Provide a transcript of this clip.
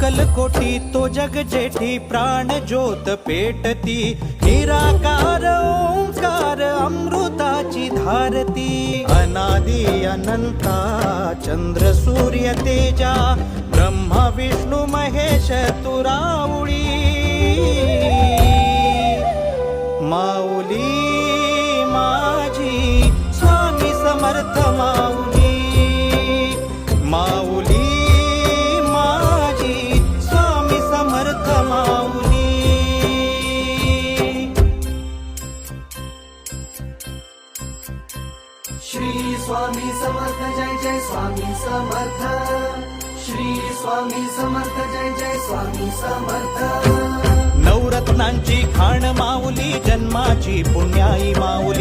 अक्कलकोटी तो जग जेठी प्राण ज्योत पेटती निराकार ओंकार अमृताची धारती अनादि अनंता चंद्र सूर्य तेजा ब्रह्मा विष्णू महेश तुरावळी माऊली माझी स्वामी समर्थ माऊली माऊली माझी स्वामी समर्थ माऊली श्री स्वामी समर्थ जय जय स्वामी समर्थ श्री स्वामी समर्थ जय जय स्वामी समर्थ नवरत्नांची खाण माऊली जन्माची पुण्याई माऊली